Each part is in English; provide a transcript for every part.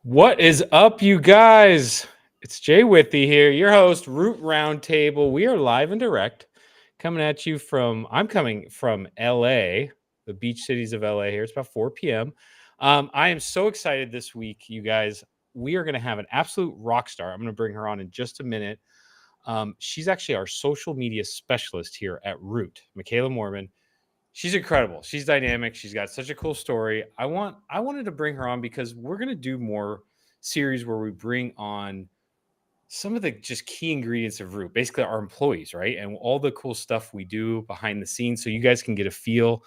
What is up, you guys? It's Jay Withy here, your host, Roundtable. We are live and direct, coming at you I'm coming from LA, the beach cities of LA here. It's about 4 p.m. I am so excited this week, you guys. We are going to have an absolute rock star. I'm going to bring her on in just a minute. She's actually our social media specialist here at Root, Makayla Morman. She's incredible. She's dynamic. She's got such a cool story. I wanted to bring her on because we're going to do more series where we bring on some of the just key ingredients of Root, basically our employees, right? And all the cool stuff we do behind the scenes so you guys can get a feel.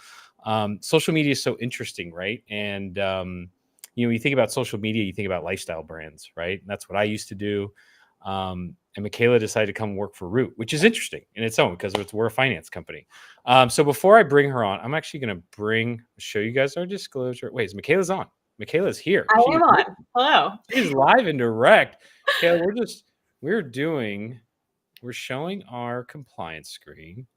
Social media is so interesting, right? And you think about social media, you think about lifestyle brands, right? And that's what I used to do. And Makayla decided to come work for Root, which is interesting in its own because we're a finance company. So before I bring her on, I'm actually going to show you guys our disclosure. Wait, Makayla's on. Makayla's here. I am on. Hello. She's live and direct. Okay, we're showing our compliance screen.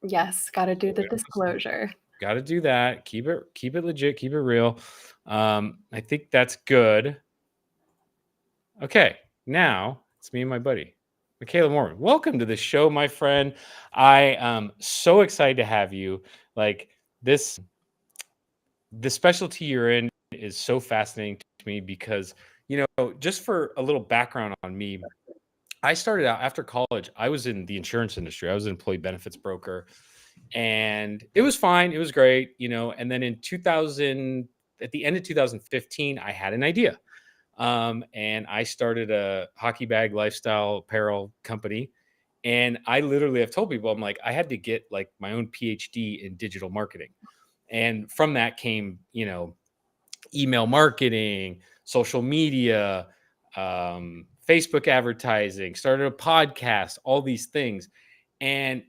Yes, got to do the disclosure. Got to do that. Keep it legit. Keep it real. I think that's good. Okay, now it's me and my buddy, Makayla Morman. Welcome to the show, my friend. I am so excited to have you. Like the specialty you're in is so fascinating to me because, just for a little background on me, I started out after college. I was in the insurance industry. I was an employee benefits broker, and it was fine. It was great, and then at the end of 2015, I had an idea. And I started a hockey bag lifestyle apparel company. And I literally have told people, I'm like, I had to get like my own PhD in digital marketing. And from that came, email marketing, social media, Facebook advertising, started a podcast, all these things. And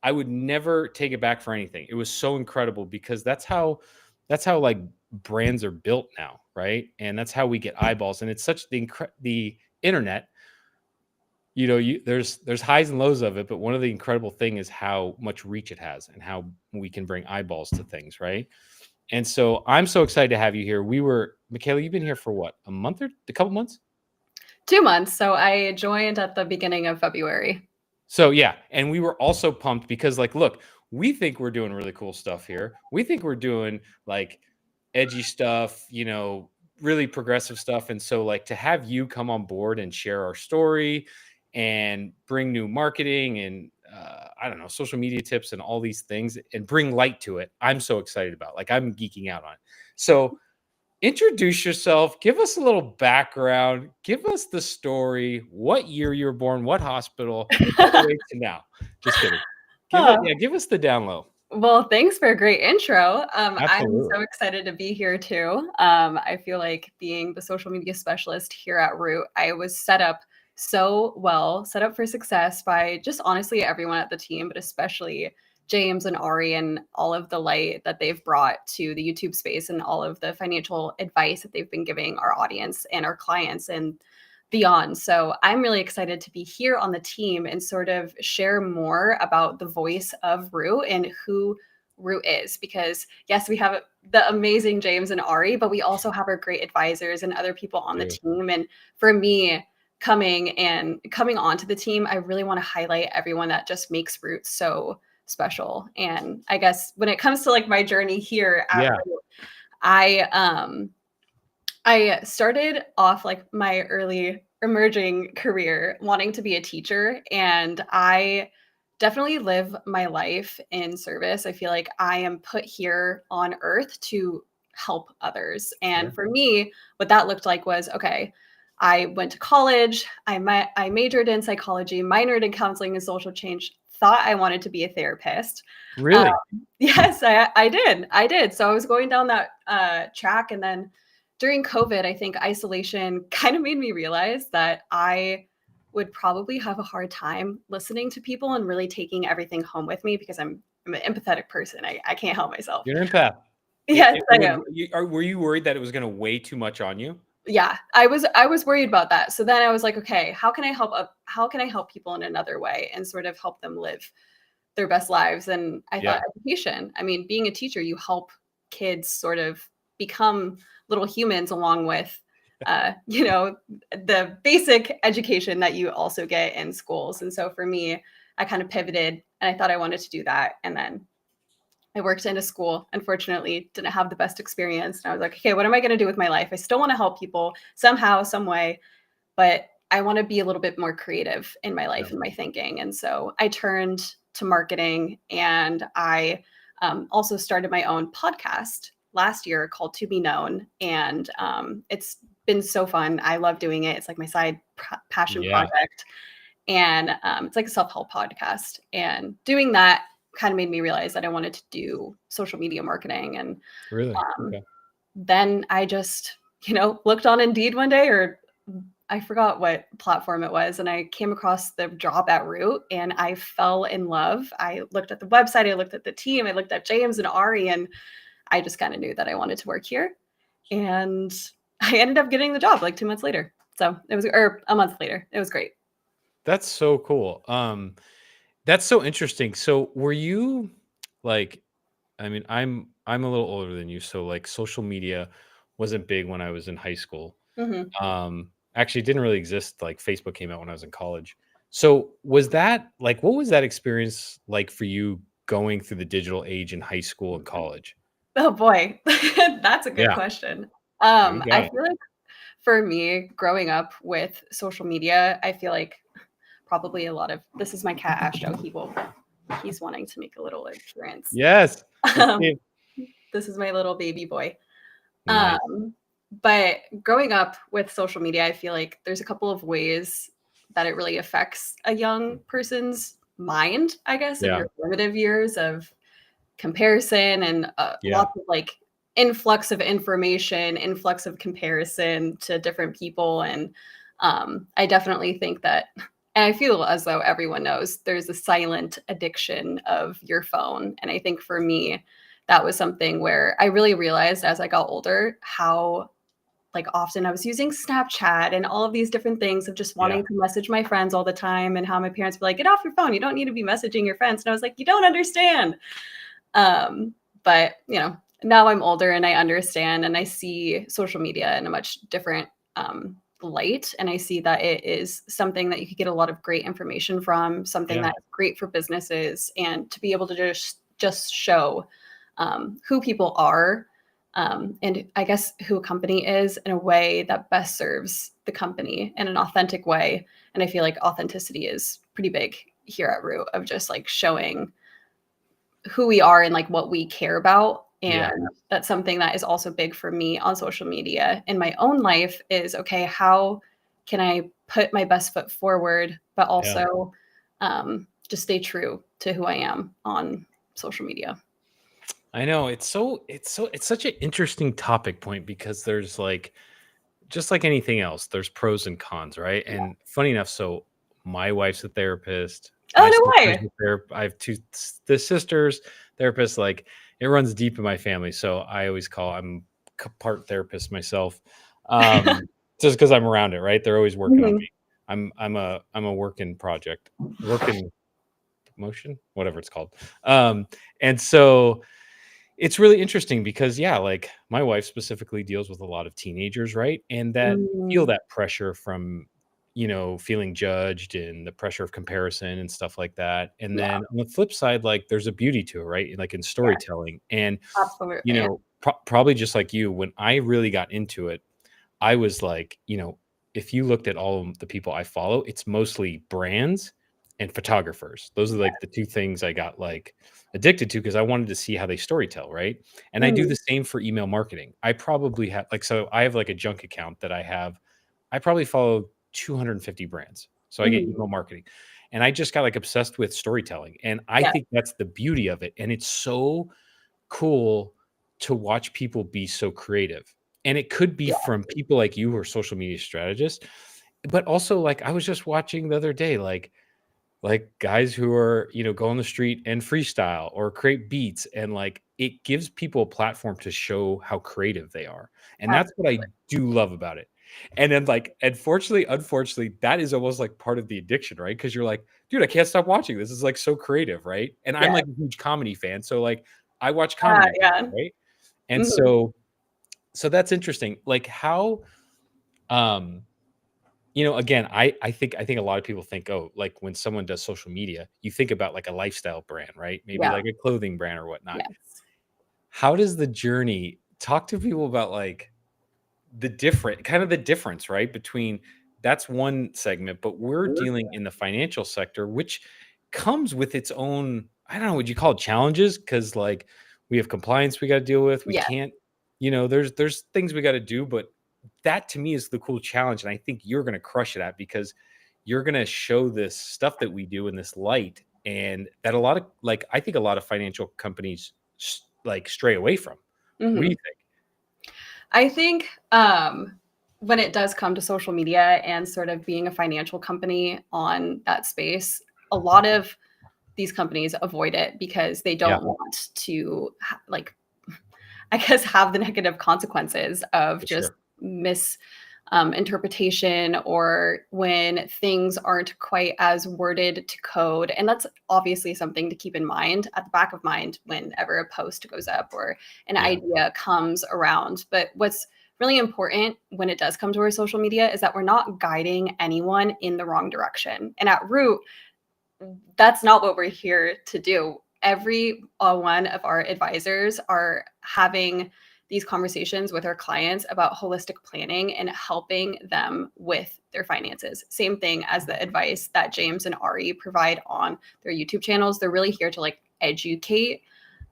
I would never take it back for anything. It was so incredible because that's how like brands are built now, right? And that's how we get eyeballs. And it's such the internet. There's highs and lows of it, but one of the incredible thing is how much reach it has and how we can bring eyeballs to things, right? And so I'm so excited to have you here. Makayla, you've been here for what, a couple months? 2 months. So I joined at the beginning of February. So yeah, and we were also pumped because look, we think we're doing really cool stuff here. We think we're doing like edgy stuff, really progressive stuff. And so to have you come on board and share our story and bring new marketing and I don't know, social media tips and all these things and bring light to it, I'm so excited about. I'm geeking out on it. So introduce yourself, give us a little background, give us the story, what year you were born, what hospital, all the way to now. Just kidding. Give us the down low. Well, thanks for a great intro. I'm Absolutely. so excited to be here too. I feel like being the social media specialist here at Root, I was set up for success by just honestly everyone at the team, but especially James and Ari and all of the light that they've brought to the YouTube space and all of the financial advice that they've been giving our audience and our clients and beyond. So I'm really excited to be here on the team and sort of share more about the voice of Root and who Root is, because yes, we have the amazing James and Ari, but we also have our great advisors and other people on the team. And for me, coming onto the team, I really want to highlight everyone that just makes Root so special. And I guess when it comes to my journey here at Root, I started off my early emerging career wanting to be a teacher, and I definitely live my life in service. I feel like I am put here on earth to help others. And for me, what that looked like was, okay, I went to college, I majored in psychology, minored in counseling and social change, thought I wanted to be a therapist. Really? Yes, I did. So I was going down that track, and then during COVID, I think isolation kind of made me realize that I would probably have a hard time listening to people and really taking everything home with me, because I'm an empathetic person. I can't help myself. You're an empath. Yes, I am. Were you worried that it was going to weigh too much on you? Yeah, I was worried about that. So then I was like, okay, how can I help people in another way and sort of help them live their best lives? And I thought education. I mean, being a teacher, you help kids sort of become little humans along with the basic education that you also get in schools. And so for me, I kind of pivoted and I thought I wanted to do that. And then I worked in a school, unfortunately, didn't have the best experience. And I was like, okay, what am I going to do with my life? I still want to help people somehow, some way, but I want to be a little bit more creative in my Yeah. life and my thinking. And so I turned to marketing, and I also started my own podcast last year called To Be Known. And it's been so fun. I love doing it. It's like my side passion Yeah. project. And it's like a self-help podcast. And doing that kind of made me realize that I wanted to do social media marketing. And Really? um, Okay. then I just, looked on Indeed one day, or I forgot what platform it was, and I came across the job at Root and I fell in love. I looked at the website, I looked at the team, I looked at James and Ari, and I just kind of knew that I wanted to work here. And I ended up getting the job like 2 months later. So it was, or a month later. It was great. That's so cool. That's so interesting. So were you like, I mean, I'm a little older than you, so like social media wasn't big when I was in high school. Hmm. Actually, it didn't really exist. Like Facebook came out when I was in college. So was that like, what was that experience like for you going through the digital age in high school and college? Oh boy, that's a good Yeah, question. you I got it. feel like for me, growing up with social media, I feel like probably a lot of this is my cat Ashto. He's wanting to make a little appearance. Yes. Let's Um, see. this is my little baby boy. Nice. Um, but growing up with social media, I feel like there's a couple of ways that it really affects a young person's mind, I guess, in Yeah. your formative years of comparison and Yeah. lots of like influx of information, influx of comparison to different people. And I definitely think that, and I feel as though everyone knows there's a silent addiction of your phone. And I think for me, that was something where I really realized as I got older how like often I was using Snapchat and all of these different things of just Yeah. wanting to message my friends all the time, and how my parents were like, get off your phone. You don't need to be messaging your friends. And I was like, you don't understand. Um, but now I'm older and I understand and I see social media in a much different light. And I see that it is something that you could get a lot of great information from, something Yeah. that is great for businesses, and to be able to just show who people are, and I guess who a company is in a way that best serves the company in an authentic way. And I feel like authenticity is pretty big here at Root, of just like showing who we are and like what we care about. Yeah. And that's something that is also big for me on social media in my own life is, okay, how can I put my best foot forward, but Yeah. also just stay true to who I am on social media. I know it's such an interesting topic point because there's like just like anything else, there's pros and cons, right? And funny enough, so my wife's a therapist, Oh, my no sister's way. a therapist. I have the sisters therapists. Like it runs deep in my family, so I always call I'm part therapist myself, just because I'm around it, right? They're always working on Mhm. me. I'm a work in project, work in motion, whatever it's called. And so it's really interesting because yeah, like my wife specifically deals with a lot of teenagers, right? And that feel Mm, that pressure from, feeling judged and the pressure of comparison and stuff like that. And yeah, then on the flip side, like there's a beauty to it, right? Like in yeah, storytelling. And absolutely. probably just like you, when I really got into it, I was like, if you looked at all of the people I follow, it's mostly brands and photographers. Those are like the two things I got like addicted to because I wanted to see how they storytell, right? And I do Mhm, the same for email marketing. I probably have like so I have like a junk account that I have. I probably follow 250 brands. So I get mhm, email marketing. And I just got like obsessed with storytelling. And I yeah, think that's the beauty of it. And it's so cool to watch people be so creative. And it could be yeah, from people like you who are social media strategists, but also like I was just watching the other day, like guys who are, go on the street and freestyle or create beats and like it gives people a platform to show how creative they are. And that's what I absolutely. do love about it. And then like unfortunately, that is almost like part of the addiction, right? Because you're like, dude, I can't stop watching. This is like so creative, right? And I'm Yeah, like a huge comedy fan. So like I watch comedy, yeah. right? And Mhm. so that's interesting. Like Um, again, I think a lot of people think, oh, like when someone does social media, you think about like a lifestyle brand, right? Maybe Yeah. like a clothing brand or whatnot. Yes. How does the journey talk to people about like the difference, right? Between that's one segment, but we're dealing in the financial sector, which comes with its own, I don't know, would you call it challenges? Because like we have compliance we got to deal with. We Yeah. can't, there's things we got to do, but that to me is the cool challenge. And I think you're gonna crush it at because you're gonna show this stuff that we do in this light and that a lot of like I think a lot of financial companies like stray away from. What do you Mhm. think? I think when it does come to social media and sort of being a financial company on that space, a lot of these companies avoid it because they Yeah, don't want to like I guess have the negative consequences of for just sure. interpretation or when things aren't quite as worded to code. And that's obviously something to keep in mind at the back of mind whenever a post goes up or an Yeah. idea comes around. But what's really important when it does come to our social media is that we're not guiding anyone in the wrong direction. And at Root, that's not what we're here to do. Every one of our advisors are having these conversations with our clients about holistic planning and helping them with their finances. Same thing as the advice that James and Ari provide on their YouTube channels. They're really here to like educate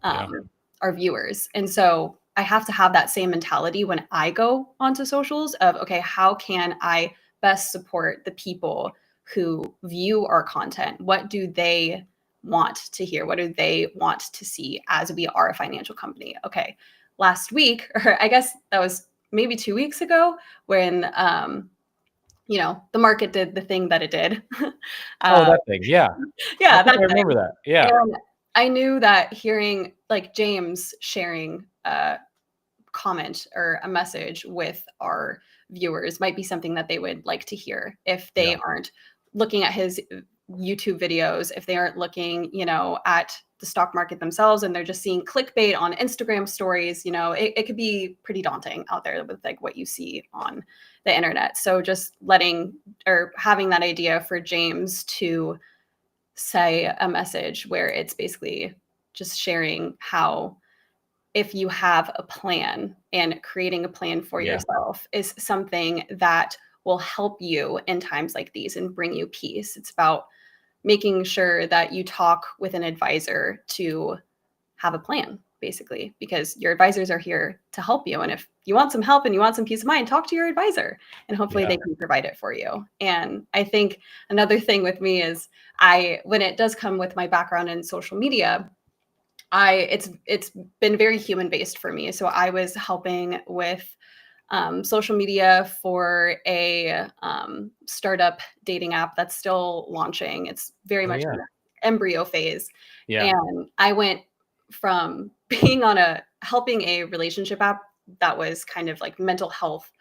Yeah. our viewers. And so I have to have that same mentality when I go onto socials of, okay, how can I best support the people who view our content? What do they want to hear? What do they want to see as we are a financial company? Okay, last week, or I guess that was maybe 2 weeks ago, when the market did the thing that it did. Oh, uh, that thing. Yeah. I yeah, think that I remember thing. that. Yeah. And I knew that hearing like James sharing comment or a message with our viewers might be something that they would like to hear if they Yeah. aren't looking at his YouTube videos, if they aren't looking, at the stock market themselves and they're just seeing clickbait on Instagram stories, it could be pretty daunting out there with like what you see on the internet. So just letting or having that idea for James to say a message where it's basically just sharing how if you have a plan and creating a plan for Yeah. yourself is something that will help you in times like these and bring you peace. It's about making sure that you talk with an advisor to have a plan, basically, because your advisors are here to help you. And if you want some help and you want some peace of mind, talk to your advisor and hopefully Yeah. they can provide it for you. And I think another thing with me is when it does come with my background in social media, it's been very human based for me. So I was helping with social media for a startup dating app that's still launching. It's very Oh, much yeah. in the embryo phase, Yeah. and I went from being on a helping a relationship app that was kind of like mental health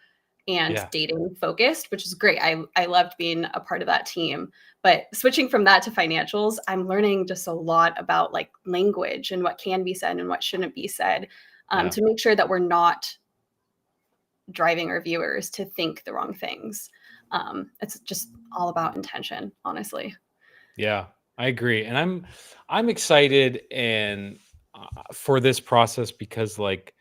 and Yeah. dating focused, which is great. I loved being a part of that team. But switching from that to financials, I'm learning just a lot about like language and what can be said and what shouldn't be said, Yeah. to make sure that we're not driving our viewers to think the wrong things. It's just all about intention, honestly. Yeah. I agree. And I'm excited and for this process because like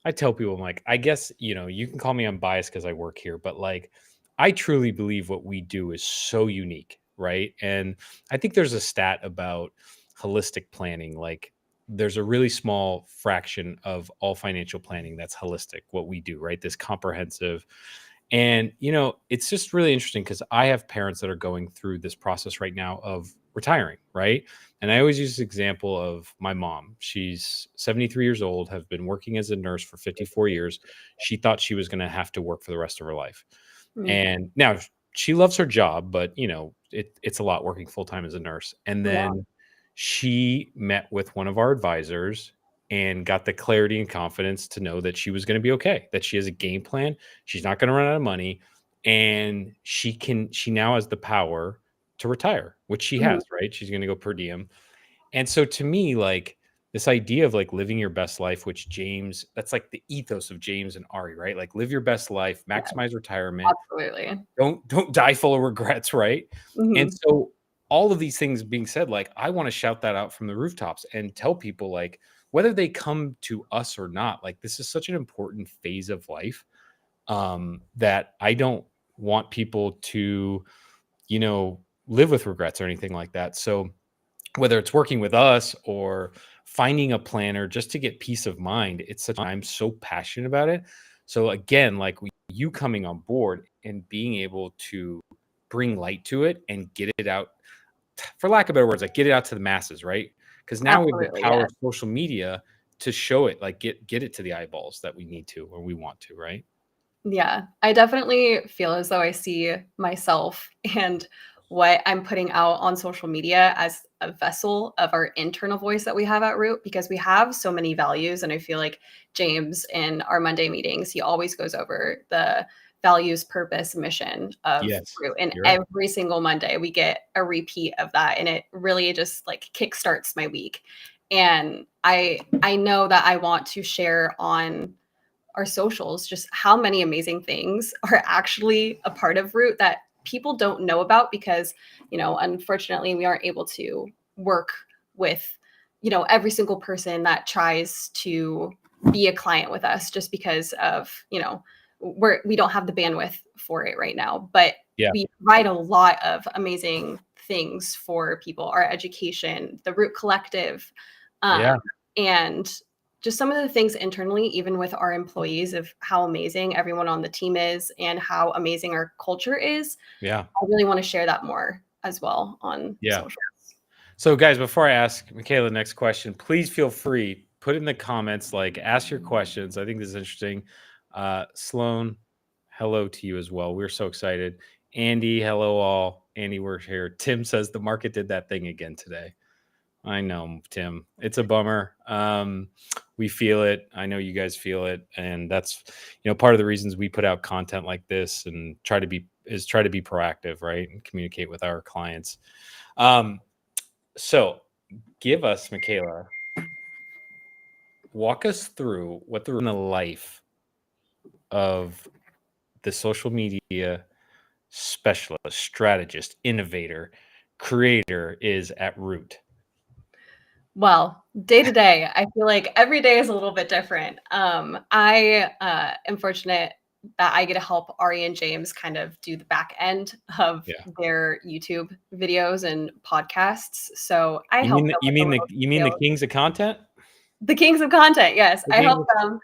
I tell people I'm like I guess, you can call me unbiased cuz I work here, but like I truly believe what we do is so unique, right? And I think there's a stat about holistic planning like there's a really small fraction of all financial planning that's holistic what we do, right? This comprehensive. And, it's just really interesting because I have parents that are going through this process right now of retiring, right? And I always use this example of my mom. She's 73 years old, have been working as a nurse for 54 years. She thought she was going to have to work for the rest of her life. Mm. And now she loves her job, but it's a lot working full time as a nurse. And Yeah. then she met with one of our advisors and got the clarity and confidence to know that she was going to be okay, that she has a game plan. She's not going to run out of money. And she now has the power to retire, which she Mhm. has, right? She's going to go per diem. And so to me, like, this idea of like living your best life, which James, that's like the ethos of James and Ari, right? Like live your best life, Yeah, maximize retirement, absolutely. don't die full of regrets, right? And Mhm. so all of these things being said, like I want to shout that out from the rooftops and tell people, like, whether they come to us or not, like this is such an important phase of life, that I don't want people to, live with regrets or anything like that. So whether it's working with us or finding a planner just to get peace of mind, I'm so passionate about it. So again, like you coming on board and being able to bring light to it and get it out, for lack of better words, like get it out to the masses, right? Because now we have the Absolutely, power yeah. of social media to show it, like get it to the eyeballs that we need to or we want to, right? Yeah, I definitely feel as though I see myself and what I'm putting out on social media as a vessel of our internal voice that we have at Root, because we have so many values. And I feel like James in our Monday meetings, he always goes over the values, purpose, mission of Yes, Root. And you're right. every single Monday, we get a repeat of that. And it really just like kickstarts my week. And I know that I want to share on our socials just how many amazing things are actually a part of Root that people don't know about, because unfortunately we aren't able to work with every single person that tries to be a client with us, just because of we don't have the bandwidth for it right now. But Yeah. we provide a lot of amazing things for people: our education, the Root Collective, Yeah. and just some of the things internally, even with our employees, of how amazing everyone on the team is and how amazing our culture is. Yeah. I really want to share that more as well on Yeah. social. So, guys, before I ask Makayla the next question, please feel free, put in the comments, like ask your questions. I think this is interesting. Sloan, hello to you as well. We're so excited. Andy, hello all. Andy, we're here. Tim says the market did that thing again today. I know, Tim. It's a bummer. We feel it. I know you guys feel it, and that's part of the reasons we put out content like this and try to be proactive, right, and communicate with our clients. So give us, Makayla, walk us through what the life of the social media specialist, strategist, innovator, creator is at Root. Well, day to day, I feel like every day is a little bit different. I am fortunate that I get to help Ari and James kind of do the back end of Yeah. their YouTube videos and podcasts. So I help them with a little You mean the details. kings of content? The kings of content, yes, The I kings help of- them.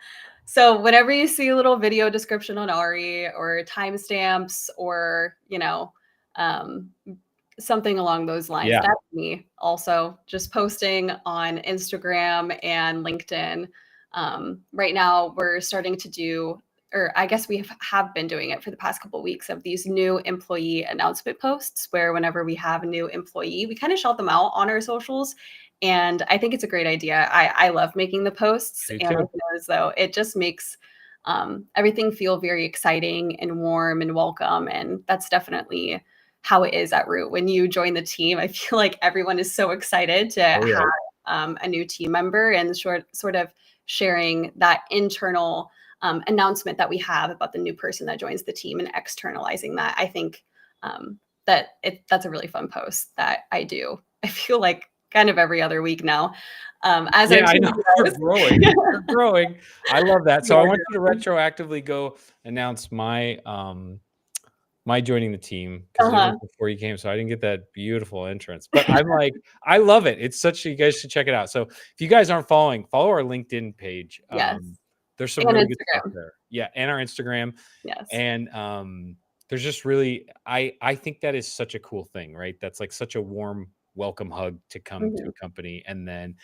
So whenever you see a little video description on Ari or timestamps or, um, something along those lines, yeah. that's me also just posting on Instagram and LinkedIn. Right now we're starting to do, or I guess we have been doing it for the past couple of weeks, of these new employee announcement posts, where whenever we have a new employee, we kind of shout them out on our socials. And I think it's a great idea. I love making the posts, Me and I too. feel as though it just makes everything feel very exciting and warm and welcome. And that's definitely how it is at Root. When you join the team, I feel like everyone is so excited to Oh, yeah. have a new team member, and sort of sharing that internal announcement that we have about the new person that joins the team and externalizing that. I think that's a really fun post that I do. I feel like kind of every other week now. As our Yeah, I know. team We're grows. growing. We're growing. I love that. We So I are want you to growing. retroactively go announce my joining the team, because it was Uh-huh. before you came, so I didn't get that beautiful entrance. But I'm like, I love it. It's such, you guys should check it out. So if you guys aren't following, follow our LinkedIn page. Yes. There's some And really good stuff Instagram. there. Yeah, and our Instagram. Yes. And there's just really, I think that is such a cool thing, right? That's like such a warm welcome hug to come to Mhm. a company. And then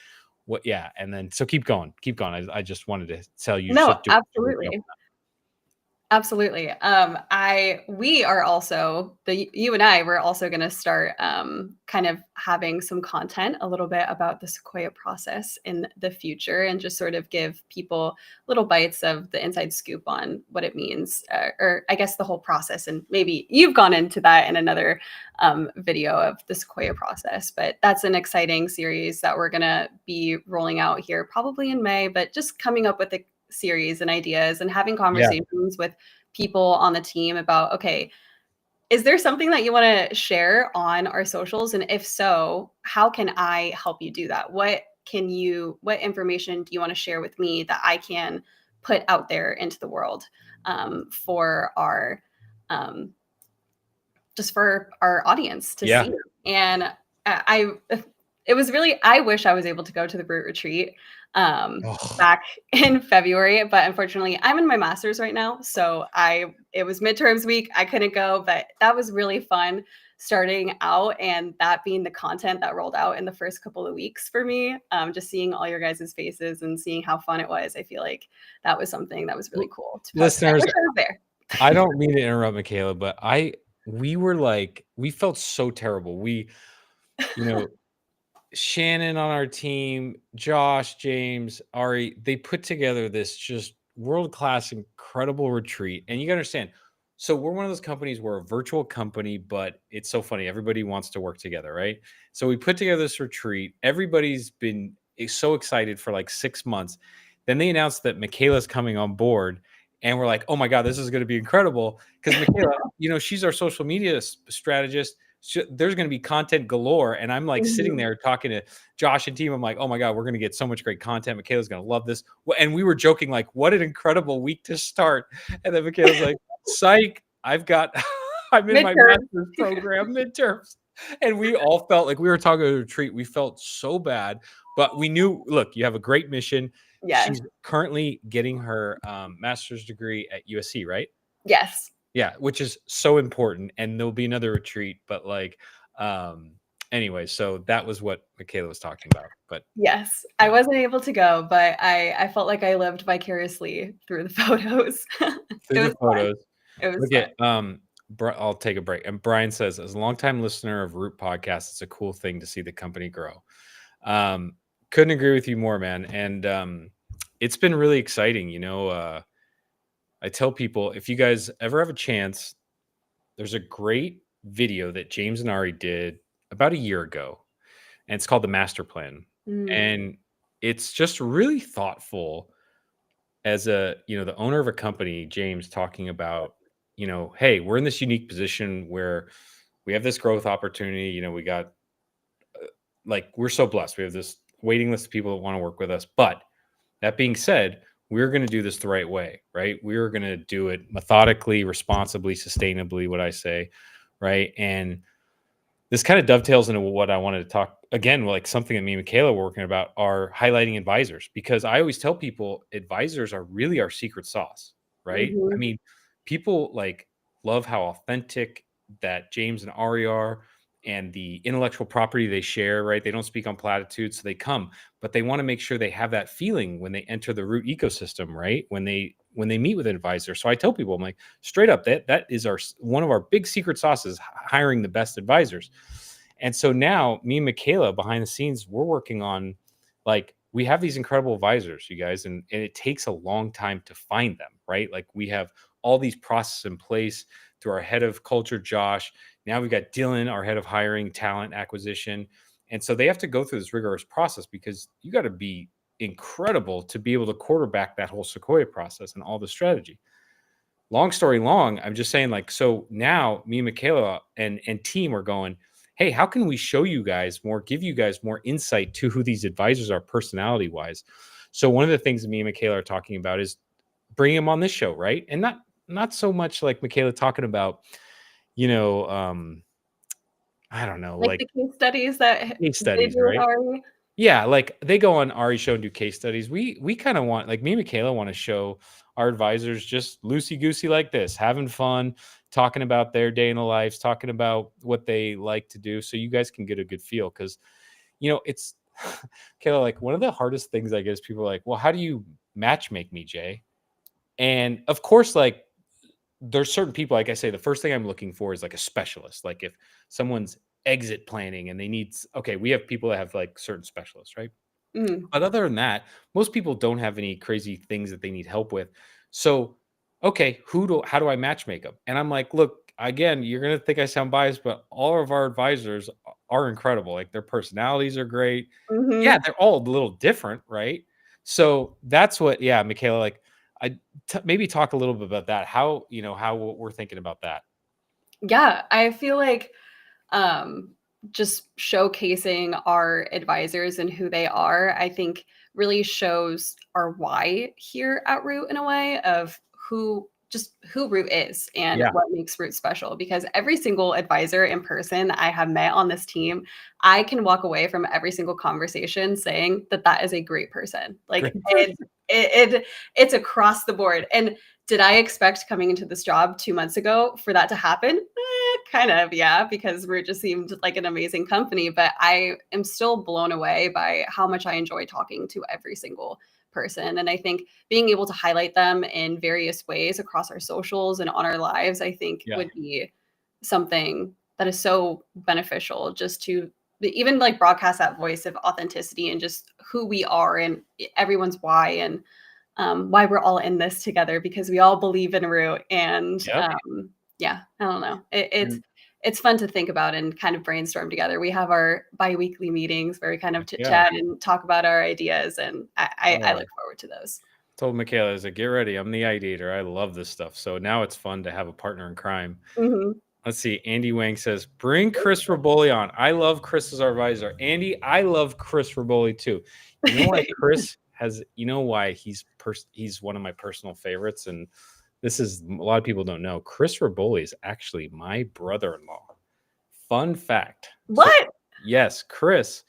and then so keep going. I just wanted to tell you, No, just do a good job. absolutely. Absolutely. We are also you and I we're also going to start kind of having some content a little bit about the Sequoia process in the future, and just sort of give people little bites of the inside scoop on what it means, or I guess the whole process. And maybe you've gone into that in another video of the Sequoia process, but that's an exciting series that we're going to be rolling out here probably in May. But just coming up with a series and ideas and having Yeah. conversations with people on the team about, okay, is there something that you want to share on our socials? And if so, how can I help you do that? What information do you want to share with me that I can put out there into the world, for our, um, just for our audience to Yeah. see? And I it was really, I wish I was able to go to the Brute retreat Oh, back in February, but unfortunately I'm in my master's right now. So it was midterms week. I couldn't go, but that was really fun starting out, and that being the content that rolled out in the first couple of weeks for me. Just seeing all your guys' faces and seeing how fun it was. I feel like that was something that was really cool to post. I listeners, wish I was there. I don't mean to interrupt, Makayla, but we felt so terrible. You know, Shannon on our team, Josh, James, Ari, they put together this just world class, incredible retreat. And you gotta understand, so we're one of those companies, we're a virtual company, but it's so funny. Everybody wants to work together, right? So we put together this retreat. Everybody's been so excited for like 6 months. Then they announced that Michaela's coming on board. And we're like, oh my God, this is going to be incredible. Because Makayla, she's our social media strategist. There's going to be content galore. And I'm like sitting Mhm. there talking to Josh and team. I'm like, oh my God, we're going to get so much great content. Michaela's going to love this. And we were joking, like, what an incredible week to start. And then Michaela's like, psych, I'm in my Midterms. master's program, midterms. And we all felt like we were talking to a retreat. We felt so bad, but we knew, look, you have a great mission. Yes. She's currently getting her master's degree at USC, right? Yes. Yeah, which is so important. And there'll be another retreat, but like, um, anyway, so that was what Makayla was talking about. But Yes. I yeah, wasn't able to go, but I felt like I lived vicariously through the photos. through It the was fun. photos. It was Look fun. at I'll take a break. And Brian says, as a longtime listener of Root Podcast, it's a cool thing to see the company grow. Um, couldn't agree with you more, man. And it's been really exciting. I tell people, if you guys ever have a chance, there's a great video that James and Ari did about a year ago, and it's called The Master Plan. Mm, And it's just really thoughtful as the owner of a company, James, talking about, hey, we're in this unique position where we have this growth opportunity. We got, like, we're so blessed. We have this waiting list of people that want to work with us. But that being said, we're going to do this the right way, right? We're going to do it methodically, responsibly, sustainably, what I say, right? And this kind of dovetails into what I wanted to talk again, like something that me and Makayla were working about, are highlighting advisors, because I always tell people advisors are really our secret sauce, right? I mhm. mean, people like love how authentic that James and Ari are, and the intellectual property they share, right? They don't speak on platitudes, so they come, but they want to make sure they have that feeling when they enter the Root ecosystem, right? When they meet with an advisor. So I tell people, I'm like, straight up, that is one of our big secret sauces, hiring the best advisors. And so now me and Makayla behind the scenes, we're working on, like, we have these incredible advisors, you guys, and it takes a long time to find them, right? Like, we have all these processes in place through our head of culture, Josh. Now we've got Dylan, our head of hiring, talent acquisition. And so they have to go through this rigorous process, because you got to be incredible to be able to quarterback that whole Sequoia process and all the strategy. Long story long, I'm just saying, like, so now me and Makayla and team are going, hey, how can we show you guys more, give you guys more insight to who these advisors are personality wise? So one of the things that me and Makayla are talking about is bringing them on this show, right? And not so much like Makayla talking about, you know, um, I don't know, Like like the case studies that case they studies, do with right? Ari. Yeah, like they go on Ari's show and do case studies. We kind of want, like, me and Makayla want to show our advisors just loosey goosey like this, having fun, talking about their day in the lives, talking about what they like to do, so you guys can get a good feel. Because it's Kayla, like, one of the hardest things, I guess, people are like, well, how do you match make me, Jay? And of course, like, there's certain people, like I say, the first thing I'm looking for is like a specialist. Like if someone's exit planning and they need, okay, we have people that have like certain specialists, right? Mhm. But other than that, most people don't have any crazy things that they need help with. So, okay, how do I matchmake them? And I'm like, look, again, you're gonna think I sound biased, but all of our advisors are incredible. Like their personalities are great. Yeah, Mhm. they're all a little different, right? So that's what, yeah, Michaela, like maybe talk a little bit about that. How, how we're thinking about that. Yeah, I feel like um, just showcasing our advisors and who they are, I think really shows our why here at Root in a way of who Root is and Yeah, what makes Root special. Because every single advisor in person that I have met on this team, I can walk away from every single conversation saying that that is a great person. Like great it, person. it's across the board. And did I expect coming into this job 2 months ago for that to happen? Kind of, yeah, because Root just seemed like an amazing company. But I am still blown away by how much I enjoy talking to every single person. And I think being able to highlight them in various ways across our socials and on our lives, I think Yeah. would be something that is so beneficial just to even like broadcast that voice of authenticity and just who we are and everyone's why and why we're all in this together because we all believe in Root. And Yep. yeah, I don't know. It's And it's fun to think about and kind of brainstorm together. We have our biweekly meetings where we kind of heck chit yeah. chat and talk about our ideas, and I Oh, look forward to those. told Michaela, I was like, get ready. I'm the ideator. I love this stuff. So now it's fun to have a partner in crime. Mhm. Let's see. Andy Wang says, bring Chris Raboli on. I love Chris as our advisor. Andy, I love Chris Raboli too. You know why Chris has, why he's one of my personal favorites. And this is, a lot of people don't know. Chris Raboli is actually my brother-in-law. Fun fact. So What? yes, Chris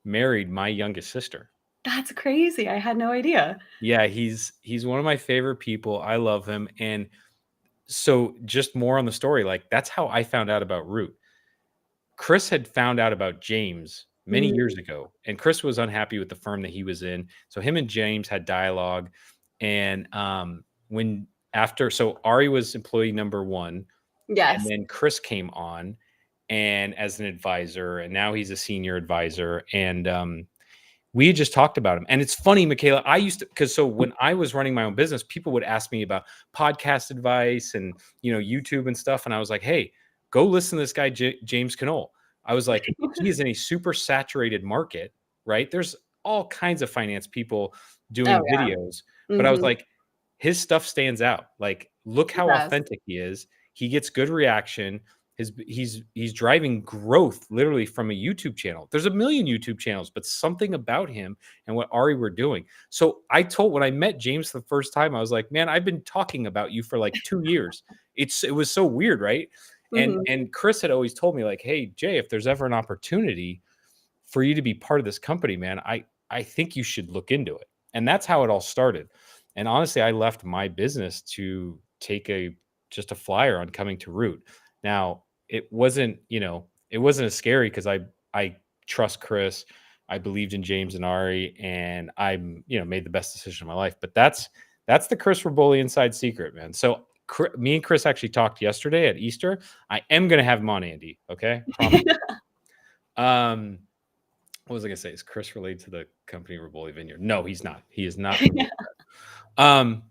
married my youngest sister. That's crazy. I had no idea. Yeah, he's one of my favorite people. I love him. And so just more on the story, like that's how I found out about Root. Chris had found out about James many years Mhm. ago, and Chris was unhappy with the firm that he was in. So him and James had dialogue. And when after, so Ari was employee number one, and Yes. then Chris came on and as an advisor, and now he's a senior advisor. And we had just talked about him. And it's funny, Michaela, I used to, because so when I was running my own business, people would ask me about podcast advice and, YouTube and stuff. And I was like, hey, go listen to this guy, James Knoll. I was like, he is in a super saturated market, right? There's all kinds of finance people Oh, doing yeah. videos, but I was Mhm. like, his stuff stands out. Like, look It how does. authentic he is. He gets good reaction. He's driving growth literally from a YouTube channel. There's a million YouTube channels, but something about him and what Ari were doing. So when I met James the first time, I was like, man, I've been talking about you for like 2 years. It was so weird, right? And Mhm. and Chris had always told me like, hey Jay, if there's ever an opportunity for you to be part of this company, man, I think you should look into it. And that's how it all started. And honestly, I left my business to take just a flyer on coming to Root. Now, it wasn't as scary because I trust Chris. I believed in James and Ari, and made the best decision of my life. But that's the Chris Raboli inside secret, man. So me and Chris actually talked yesterday at Easter. I am gonna have him on, Andy. Okay, promise. Um, what was I gonna say? Is Chris related to the company Rivoli Vineyard? No, he's not. He is not related. Um,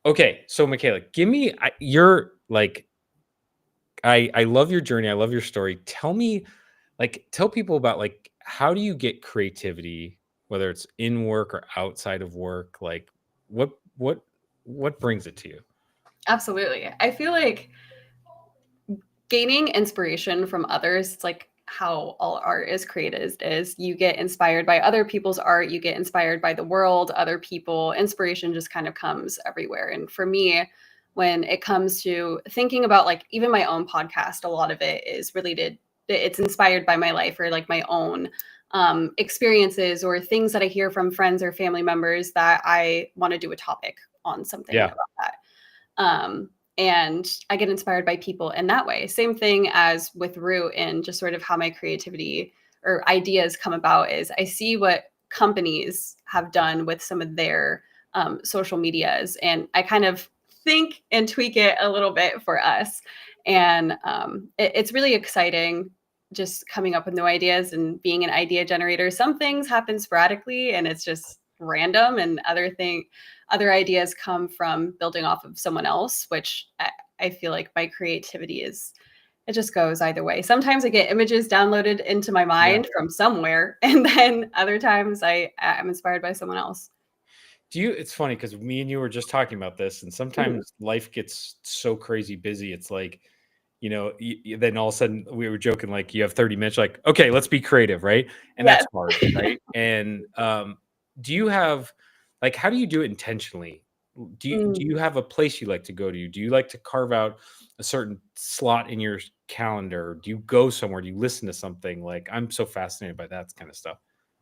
okay, so Michaela, give me your like. I love your journey. I love your story. Tell me, tell people about like how do you get creativity, whether it's in work or outside of work? Like, what what what brings it to you? Absolutely. I feel like gaining inspiration from others, it's like how all art is created is you get inspired by other people's art, you get inspired by the world, other people. Inspiration just kind of comes everywhere. And for me, when it comes to thinking about like even my own podcast, a lot of it is related, it's inspired by my life or like my own experiences or things that I hear from friends or family members that I want to do a topic on something Yeah, about that. And I get inspired by people in that way. Same thing as with Root and just sort of how my creativity or ideas come about is I see what companies have done with some of their social medias, and I kind of think and tweak it a little bit for us. And it's really exciting just coming up with new ideas and being an idea generator. Some things happen sporadically and it's just random, and other ideas come from building off of someone else, which I feel like my creativity is, it just goes either way. Sometimes I get images downloaded into my Yeah. mind from somewhere, and then other times I'm inspired by someone else. It's funny because me and you were just talking about this, and Mhm. sometimes life gets so crazy busy. It's like, then all of a sudden we were joking, like you have 30 minutes, like, okay, let's be creative, right? And that's Yes. hard, right? And do you have, like, how do you do it intentionally? Do Mm. you have a place you like to go to? Do you like to carve out a certain slot in your calendar? Do you go somewhere? Do you listen to something? Like, I'm so fascinated by that kind of stuff.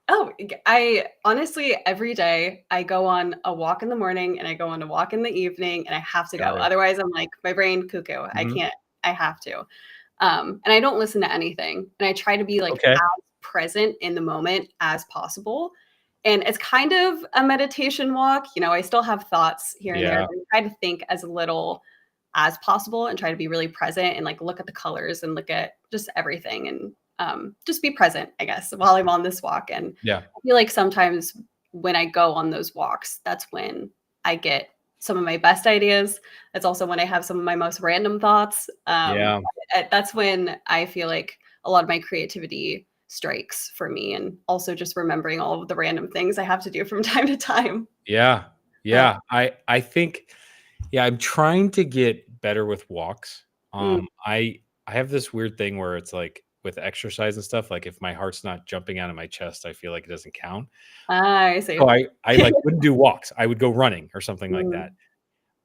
Oh, I honestly, every day I go on a walk in the morning and I go on a walk in the evening, and I have to go. Got it. Otherwise, I'm like, my brain cuckoo. I Mhm. can't, I have to. And I don't listen to anything. And I try to be like Okay. as present in the moment as possible. And it's kind of a meditation walk. I still have thoughts here and there, Yeah. but I try to think as little as possible and try to be really present and like look at the colors and look at just everything, and just be present, I guess, while I'm on this walk. And Yeah. I feel like sometimes when I go on those walks, that's when I get some of my best ideas. That's also when I have some of my most random thoughts. Yeah. That's when I feel like a lot of my creativity strikes for me, and also just remembering all of the random things I have to do from time to time. Yeah. Uh, Yeah. I think, yeah, I'm trying to get better with walks. mm, I have this weird thing where it's like with exercise and stuff, like if my heart's not jumping out of my chest, I feel like it doesn't count. I So see. I like wouldn't do walks. I would go running or something like that. Mm,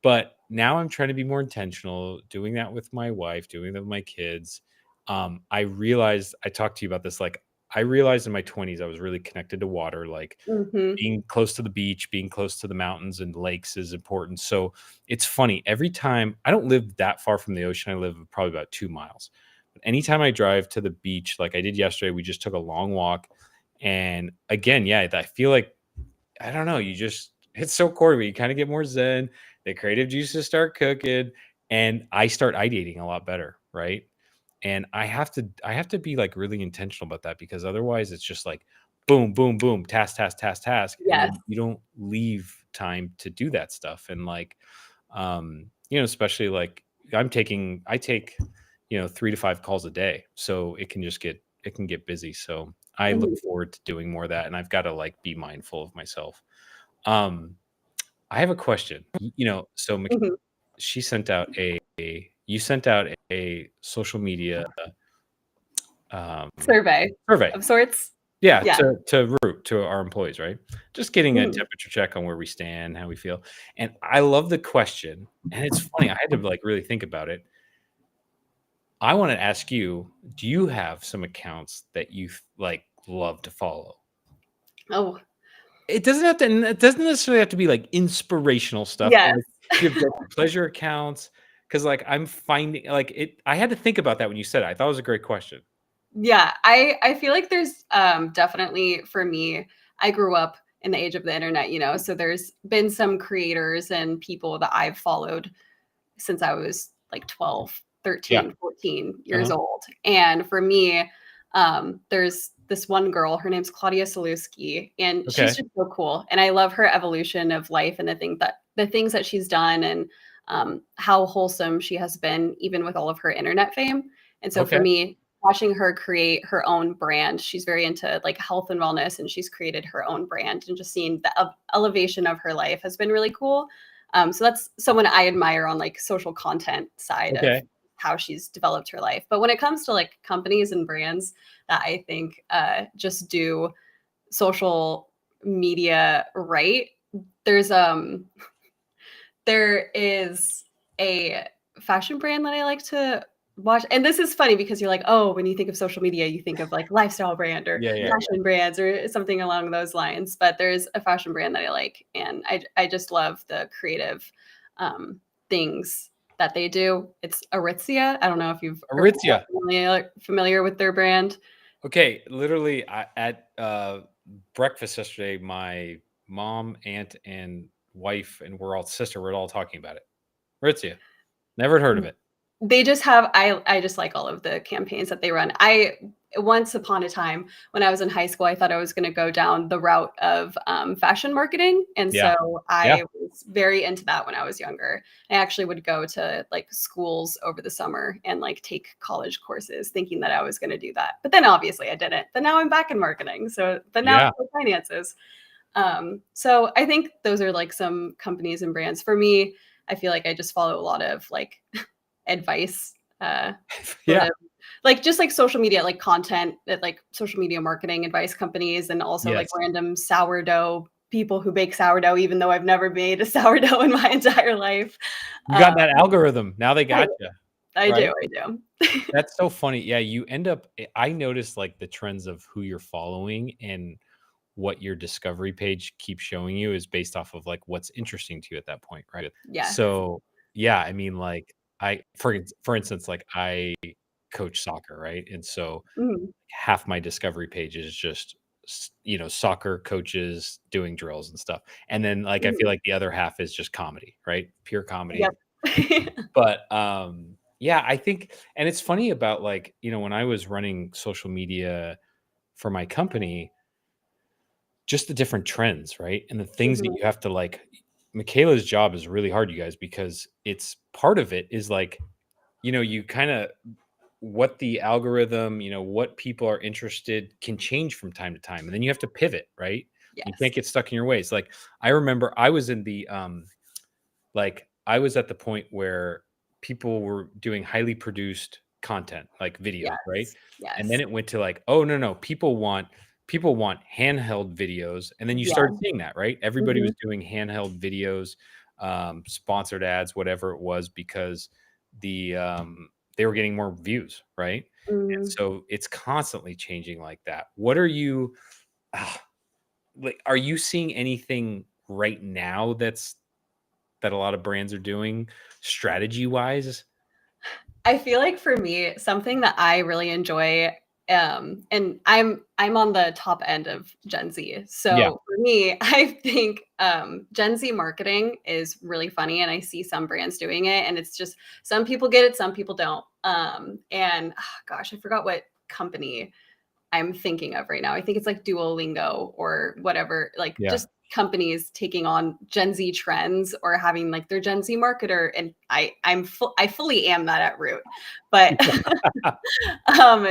But now I'm trying to be more intentional, doing that with my wife, doing that with my kids. I realized I talked to you about this. Like, I realized in my 20s I was really connected to water. Like, mhm, being close to the beach, being close to the mountains and lakes is important. So it's funny. Every time I don't live that far from the ocean, I live probably about 2 miles. But anytime I drive to the beach, like I did yesterday, we just took a long walk. And again, yeah, I feel like, I don't know, it's so core. You kind of get more zen, the creative juices start cooking, and I start ideating a lot better, right? And I have to be like really intentional about that, because otherwise it's just like boom, boom, boom, task, task, task, task, and yes. then you don't leave time to do that stuff. And like, especially like I take 3 to 5 calls a day, so it can get busy. So I look Mhm, forward to doing more of that, and I've got to like be mindful of myself. Um, I have a question. So mhm. she sent out you sent out a social media um, Survey survey. of sorts? Yeah, Yeah. to our employees, right? Just getting a Mhm. temperature check on where we stand, how we feel. And I love the question. And it's funny, I had to like really think about it. I want to ask you, do you have some accounts that you like love to follow? Oh, It doesn't necessarily have to be like inspirational stuff, but yes. like do you have guilty pleasure accounts? Because like I'm finding like it, I had to think about that when you said it. I thought it was a great question. Yeah, I feel like there's, definitely for me, I grew up in the age of the internet, so there's been some creators and people that I've followed since I was like 12, Yeah. 13, 14 years Uh-huh. old. And for me, there's this one girl, her name's Claudia Salewski, and she's Okay. just so cool. And I love her evolution of life and the things that she's done, and how wholesome she has been, even with all of her internet fame. And so for Okay. me, watching her create her own brand, she's very into like health and wellness, and she's created her own brand, and just seeing the elevation of her life has been really cool. So that's someone I admire on like social content side of Okay. how she's developed her life. But when it comes to like companies and brands that I think just do social media right, there's there is a fashion brand that I like to watch. And this is funny because you're like, oh, when you think of social media, you think of like lifestyle brand or Yeah, yeah. fashion brands or something along those lines. But there's a fashion brand that I like, and I just love the creative things that they do. It's Aritzia. I don't know if you've or Aritzia. familiar with their brand. Okay, literally at breakfast yesterday, my mom, aunt, and wife, and we're all talking about it. Ritzia. Never heard of it. They just have I just like all of the campaigns that they run. I once upon a time when I was in high school, I thought I was gonna go down the route of, fashion marketing, and Yeah. so Yeah. I was very into that when I was younger. I actually would go to, like, schools over the summer and, like, take college courses thinking that I was gonna do that, but then obviously I didn't. But now I'm back in marketing, but now Yeah. for finances. So I think those are, like, some companies and brands. For me, I feel like I just follow a lot of, like, advice, sort Yeah. of like just like social media, like content that like social media marketing advice companies, and also like Yes. random sourdough people who bake sourdough, even though I've never made a sourdough in my entire life. You Uh, got that algorithm. Now they I, got you, I right? do, I do. That's so funny. Yeah, you end up I noticed like the trends of who you're following and what your discovery page keeps showing you is based off of like what's interesting to you at that point, right? Yes. So, yeah, I mean like for instance, like I coach soccer, right? And so Mhm. half my discovery page is just soccer coaches doing drills and stuff. And then like I feel Mhm. like the other half is just comedy, right? Pure Yep. comedy. But yeah, I think and it's funny about like, when I was running social media for my company, just the different trends, right? And the things that Mhm. you have to like Makayla's job is really hard, you guys, because it's part of it is like, you kind of what the algorithm, what people are interested can change from time to time. And then you have to pivot, right? You Yes. can't get stuck in your ways. Like I remember I was in the like I was at the point where people were doing highly produced content, like videos, right? Yes. And then Yes. it went to like, oh no, people want handheld videos. And then you Yeah. started seeing that, right? Everybody was Mhm. doing handheld videos, sponsored ads, whatever it was, because they were getting more views, right? And Mhm. so it's constantly changing like that. What are you like are you seeing anything right now that a lot of brands are doing strategy wise? I feel like for me, something that I really enjoy, and I'm on the top end of Gen Z. Yeah. So for me, I think Gen Z marketing is really funny, and I see some brands doing it, and it's just some people get it, some people don't. And gosh, I forgot what company I'm thinking of right now. I think it's like Duolingo or whatever, like Yeah. just companies taking on Gen Z trends or having like their Gen Z marketer. And I fully am that at Root, but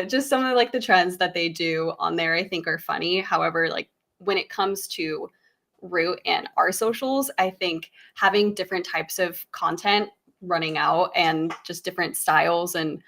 just some of like the trends that they do on there, I think are funny. However, like when it comes to Root and our socials, I think having different types of content running out and just different styles and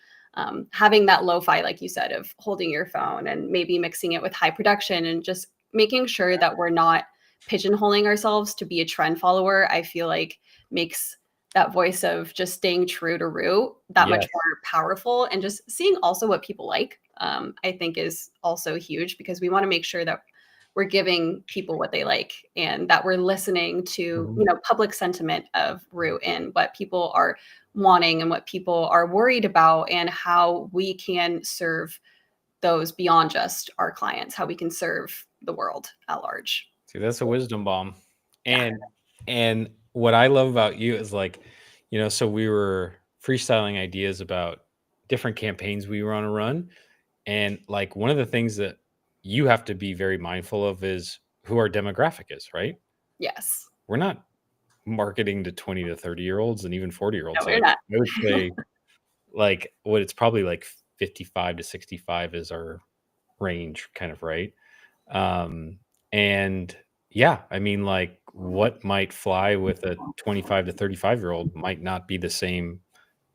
having that lo-fi, like you said, of holding your phone and maybe mixing it with high production and just making sure that we're not pigeonholing ourselves to be a trend follower, I feel like makes that voice of just staying true to root that much Yes. more powerful, and just seeing also what people like, I think is also huge, because we want to make sure that we're giving people what they like and that we're listening to Mhm. public sentiment of root and what people are wanting and what people are worried about, and how we can serve those beyond just our clients, how we can serve the world at large. See, that's a So, wisdom bomb. yeah. And what I love about you is like, so we were freestyling ideas about different campaigns we were on a run. And like one of the things that you have to be very mindful of is who our demographic is, right? Yes. We're not marketing to 20 to 30-year-olds and even 40-year-olds. No, we're Like not. I would say like what it's probably like 55 to 65 is our range kind of, right? Um, and yeah, I mean, like what might fly with a 25 to 35-year-old might not be the same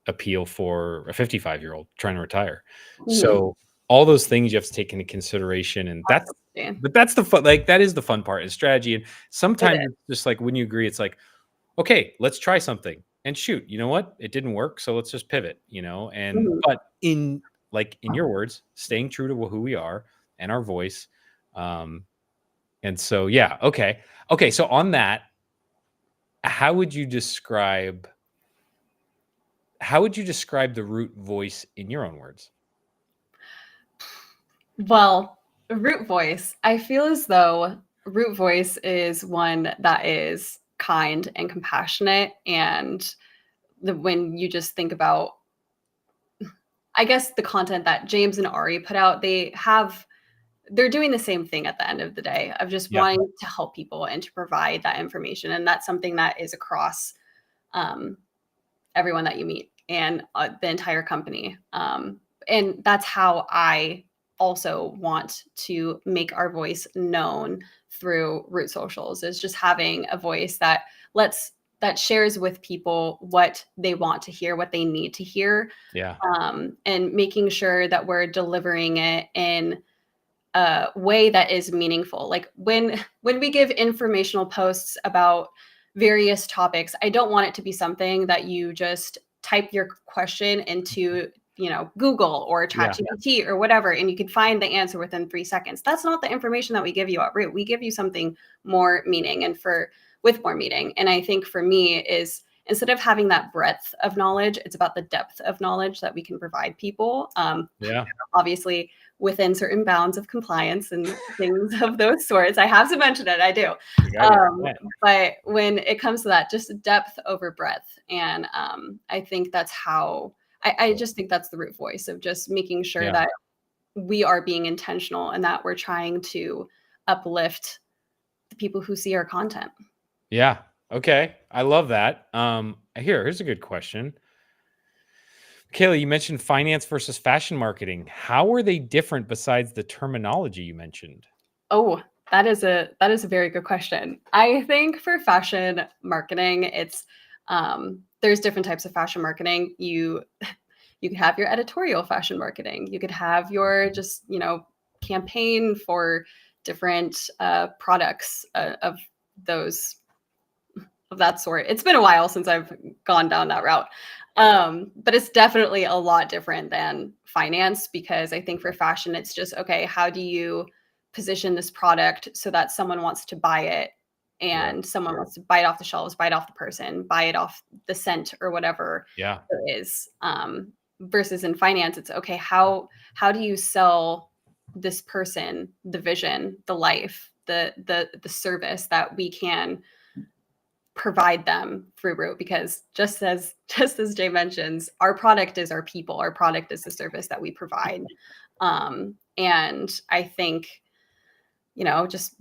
appeal for a 55-year-old trying to retire. Mhm. So all those things you have to take into consideration. And Absolutely. that's the fun, like that is the fun part is strategy. And It sometimes is. it's just like when you agree, it's like, okay, let's try something and shoot, you know what? It didn't work. So let's just pivot, and Mhm. but in your words, staying true to who we are and our voice. Um, and so, yeah, okay. Okay, so on that, how would you describe the root voice in your own words? Well, root voice, I feel as though root voice is one that is kind and compassionate and when you just think about, I guess, the content that James and Ari put out, they're doing the same thing at the end of the day of just Yeah. wanting to help people and to provide that information. And that's something that is across um, everyone that you meet and the entire company. And that's how I also want to make our voice known through Root Socials, is just having a voice that shares with people what they want to hear, what they need to hear, Yeah. and making sure that we're delivering it in a way that is meaningful. Like when we give informational posts about various topics, I don't want it to be something that you just type your question into, Google or Yeah. ChatGPT or whatever, and you can find the answer within 3 seconds. That's not the information that we give you at Root. We give you something more meaning and with more meaning. And I think for me is, instead of having that breadth of knowledge, it's about the depth of knowledge that we can provide people. Yeah. Obviously, within certain bounds of compliance and things of those sorts. I have to mention it. I do. You got it. Yeah. But when it comes to that, just depth over breadth. And I think that's how I just think that's the Root voice of just making sure Yeah. that we are being intentional and that we're trying to uplift the people who see our content. Yeah. Okay. I love that. Here's a good question. Kayla, you mentioned finance versus fashion marketing. How are they different besides the terminology you mentioned? Oh, that is a very good question. I think for fashion marketing, there's different types of fashion marketing. You could have your editorial fashion marketing. You could have your just campaign for different products those of that sort. It's been a while since I've gone down that route. But it's definitely a lot different than finance, because I think for fashion, it's just, okay, how do you position this product so that someone wants to buy it and someone wants to buy it off the shelves, buy it off the person, buy it off the scent or whatever Yeah. it is. Versus in finance, it's okay, how do you sell this person the vision, the life, the service that we can provide them through Root? Because just as Jay mentions, our product is our people. Our product is the service that we provide. And I think, just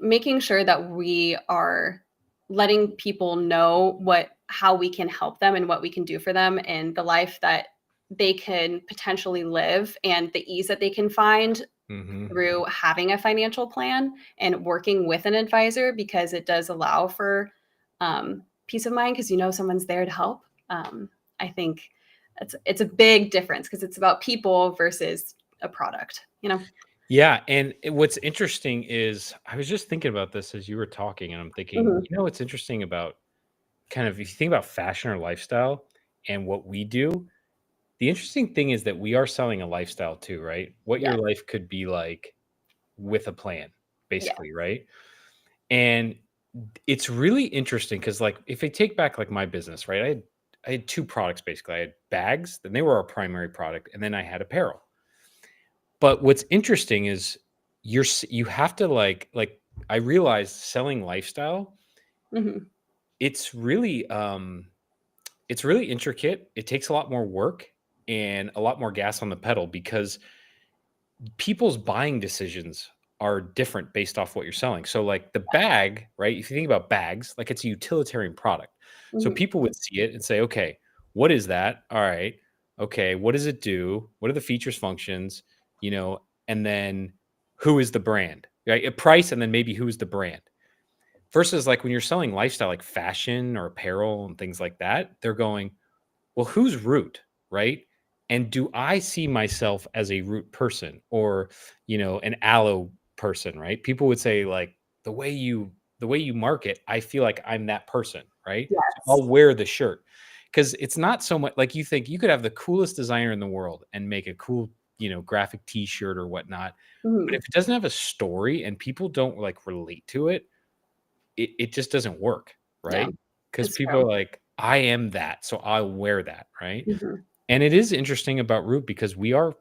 making sure that we are letting people know how we can help them and what we can do for them and the life that they can potentially live and the ease that they can find Mm-hmm. through having a financial plan and working with an advisor, because it does allow for peace of mind, because someone's there to help. I think it's a big difference, because it's about people versus a product. Yeah. And what's interesting is I was just thinking about this as you were talking, and I'm thinking, Mhm. what's interesting about kind of, if you think about fashion or lifestyle and what we do, the interesting thing is that we are selling a lifestyle too, right? What Yeah, your life could be like with a plan, yeah. basically, right? And it's really interesting because, like, if I take back like my business, right? I had two products basically. I had bags, then they were our primary product, and then I had apparel. But what's interesting is you have to like I realized selling lifestyle, Mhm. it's really it's really intricate. It takes a lot more work and a lot more gas on the pedal because people's buying decisions are different based off what you're selling. So like the bag, right? If you think about bags, like it's a utilitarian product. So Mhm. people would see it and say, okay, what is that? All right. Okay. What does it do? What are the features, functions, and then who is the brand, right? A price, and then maybe who's the brand. Versus like when you're selling lifestyle, like fashion or apparel and things like that, they're going, well, who's Root, right? And do I see myself as a Root person or, an Aloe person, right? People would say like the way you market, I feel like I'm that person, right? So Yes. I'll wear the shirt because it's not so much like you think you could have the coolest designer in the world and make a cool, graphic T-shirt or whatnot. But Mhm. if it doesn't have a story and people don't like relate to it, it just doesn't work, Yeah, right? Because it's people are true. like, I am that, so I'll wear that, right? Mhm. And it is interesting about Root because we are,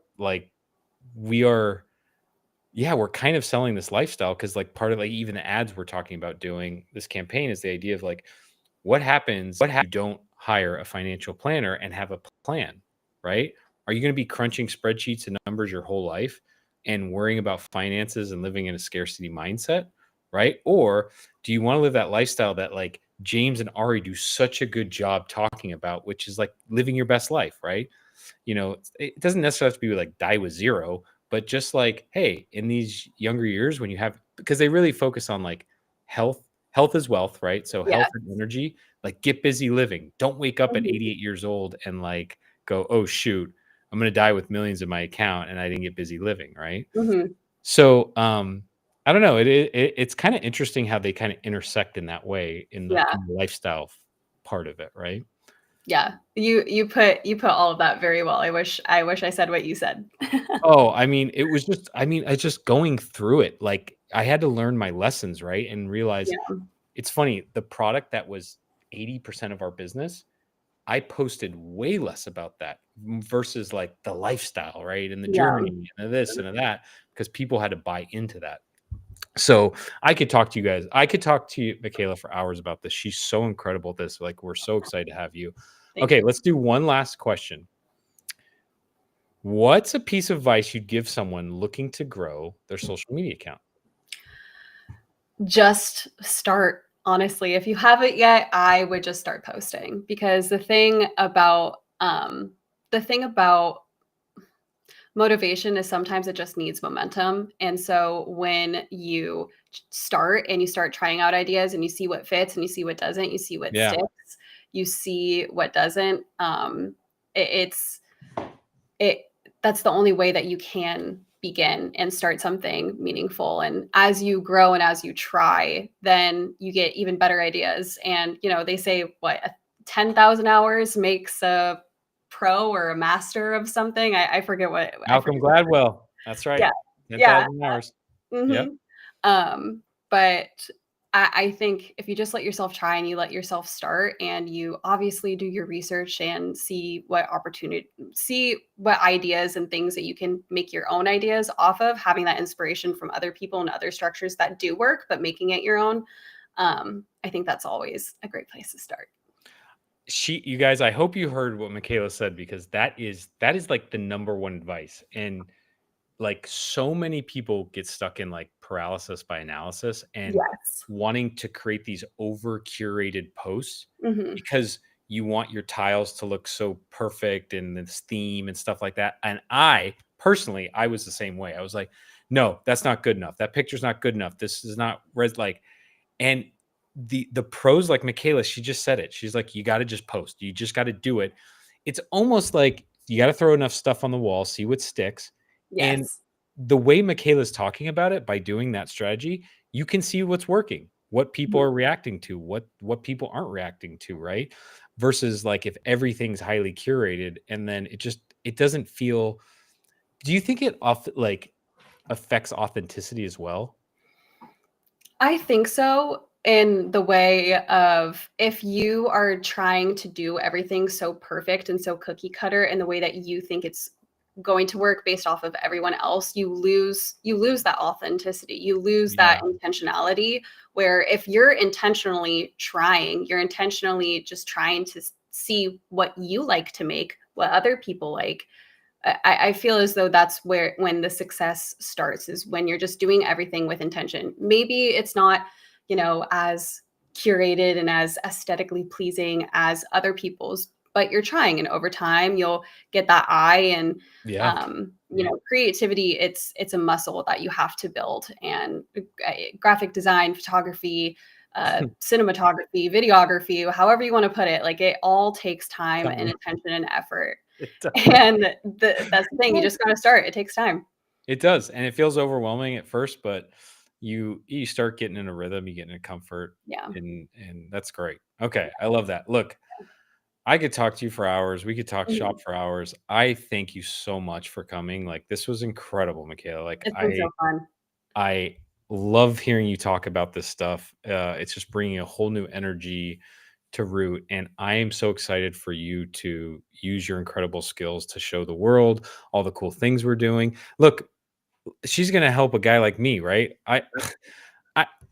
yeah, we're kind of selling this lifestyle because like part of like even the ads we're talking about doing this campaign is the idea of like what happens if you don't hire a financial planner and have a plan, right? Are you going to be crunching spreadsheets and numbers your whole life and worrying about finances and living in a scarcity mindset, right? Or do you want to live that lifestyle that like James and Ari do such a good job talking about, which is like living your best life, right? It doesn't necessarily have to be like die with zero, but just like, hey, in these younger years when you have, because they really focus on like health, health is wealth, right? So Yeah. health and energy, like get busy living. Don't wake up at Mhm. 88 years old and like go, oh shoot, I'm going to die with millions in my account and I didn't get busy living, right? Mhm. So, I don't know. It's kind of interesting how they kind of intersect in that way Yeah. in the lifestyle part of it, right? Yeah. You put all of that very well. I wish I said what you said. Oh, I mean, it was just I just going through it, like, I had to learn my lessons, right, and realize Yeah. it's funny, the product that was 80% of our business, I posted way less about that versus, like, the lifestyle, right, and the Yeah. journey and the this and the that, because people had to buy into that. So, I could talk to you, Makayla, for hours about this. She's so incredible at this, like, we're so excited to have you. Thank Okay, you. let's do one last question. What's a piece of advice you'd give someone looking to grow their social media account? Just start. Honestly, if you haven't yet, I would just start posting because the thing about motivation is sometimes it just needs momentum. And so when you start and you start trying out ideas and you see what fits and you see what doesn't, you see what Yeah. sticks, you see what doesn't, it, it's it that's the only way that you can begin and start something meaningful. And as you grow and as you try, then you get even better ideas. And they say what 10,000 hours makes a pro or a master of something. I forget what I Malcolm forget what. Gladwell. That's right. Yeah. Yeah. 10,000 hours. Yep. Mhm. But I think if you just let yourself try and you let yourself start and you obviously do your research and see what ideas and things that you can make your own ideas off of, having that inspiration from other people and other structures that do work, but making it your own. I think that's always a great place to start. You guys, I hope you heard what Makayla said because that is like the number one advice. And like so many people get stuck in like paralysis by analysis and Yes. wanting to create these over curated posts Hmm. because you want your tiles to look so perfect and this theme and stuff like that. And I personally, I was the same way. I was like, no, that's not good enough. That picture's not good enough. This is not like, and the pros like Makayla, she just said it. She's like, you got to just post. You just got to do it. It's almost like you got to throw enough stuff on the wall, see what sticks. And Yes. the way Makayla's talking about it, by doing that strategy, you can see what's working, what people Mhm. are reacting to, what people aren't reacting to, right? Versus like if everything's highly curated and then it doesn't feel. Do you think it like affects authenticity as well? I think so, in the way of if you are trying to do everything so perfect and so cookie cutter in the way that you think it's going to work based off of everyone else, you lose that authenticity. You lose that Yeah. intentionality where if you're intentionally trying, you're intentionally just trying to see what you like to make, what other people like. I feel as though that's where when the success starts is when you're just doing everything with intention. Maybe it's not, as curated and as aesthetically pleasing as other people's, but you're trying, and over time you'll get that eye. And Yeah. creativity. It's a muscle that you have to build, and graphic design, photography. Cinematography, videography, however you want to put it, like it all takes time and Time. attention and effort. It does. And that's the thing, you just gotta start, it takes time. It does, and it feels overwhelming at first, but you start getting in a rhythm, you get in a comfort, Yeah. and that's great. Okay, I love that. Look, I could talk to you for hours. We could talk shop Mhm. for hours. I thank you so much for coming. Like this was incredible, Makayla. Like It's been so fun. I love hearing you talk about this stuff. It's just bringing a whole new energy to Root, and I am so excited for you to use your incredible skills to show the world all the cool things we're doing. Look, she's gonna help a guy like me, right? I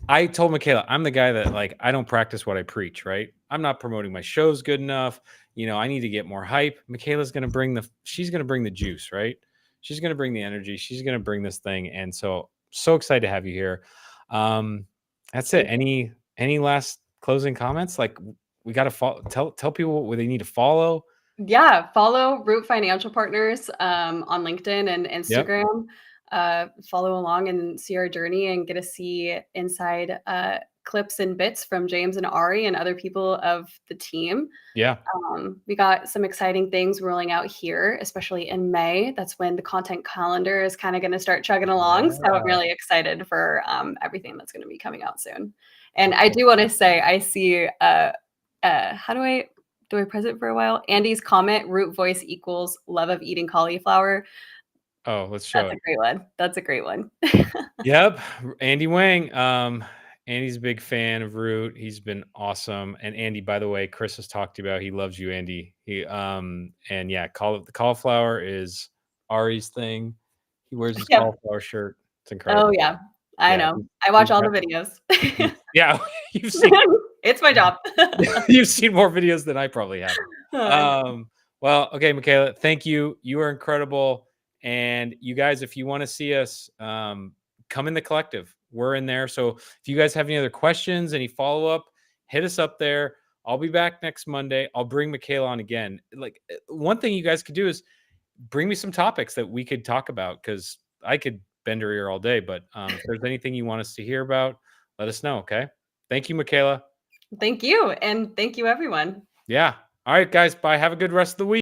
I told Makayla, I'm the guy that like I don't practice what I preach, right? I'm not promoting my shows good enough. I need to get more hype. Makayla's going to bring she's going to bring the juice, right? She's going to bring the energy. She's going to bring this thing. And so excited to have you here. That's it. Any last closing comments? Like, we got to tell people what they need to follow. Yeah, follow Root Financial Partners on LinkedIn and Instagram. Follow along and see our journey and get to see inside clips and bits from James and Ari and other people of the team. Yeah. We got some exciting things rolling out here, especially in May. That's when the content calendar is kind of going to start chugging along. Yeah. So I'm really excited for everything that's going to be coming out soon. And I do want to say, I see, how do I press it for a while? Andy's comment, root voice equals love of eating cauliflower. Oh, let's show That's a great one. That's a great one. Yep. Andy Wang. Andy's a big fan of Root. He's been awesome. And Andy, by the way, Chris has talked to you about. He loves you, Andy. And yeah, the cauliflower is Ari's thing. He wears his cauliflower shirt. It's incredible. Oh yeah, I know. I watch all the videos. Yeah, you've seen. It's my job. You've seen more videos than I probably have. Well, okay, Makayla, thank you. You are incredible. And you guys, if you want to see us, come in the collective. We're in there. So if you guys have any other questions, any follow-up, hit us up there. I'll be back next Monday. I'll bring Makayla on again. Like, one thing you guys could do is bring me some topics that we could talk about, because I could bend her ear all day. But if there's anything you want us to hear about, let us know. Okay. Thank you, Makayla. Thank you. And thank you, everyone. Yeah. All right, guys. Bye. Have a good rest of the week.